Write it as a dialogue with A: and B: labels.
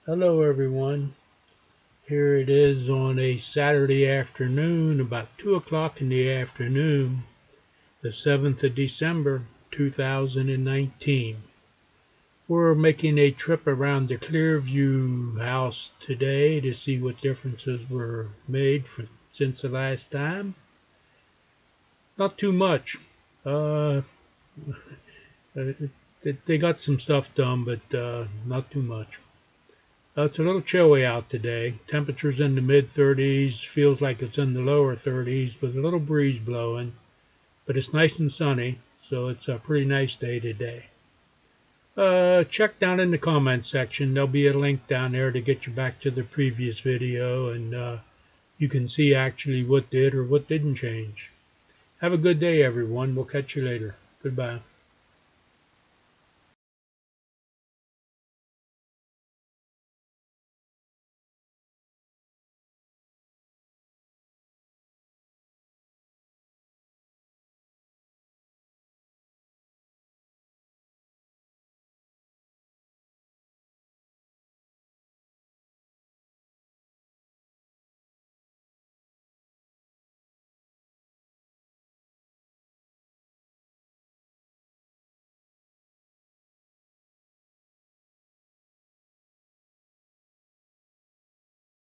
A: Hello everyone. Here it is on a Saturday afternoon, about 2 o'clock in the afternoon, the 7th of December 2019. We're making a trip around the Clearview house today to see what differences were made since the last time. Not too much. Uh, they got some stuff done, but not too much. It's a little chilly out today. Temperatures in the mid 30s, feels like it's in the lower 30s with a little breeze blowing, but it's nice and sunny, so it's a pretty nice day today. Check down in the comment section. There'll be a link down there to get you back to the previous video, and you can see actually what did or what didn't change. Have a good day, everyone. We'll catch you later. Goodbye.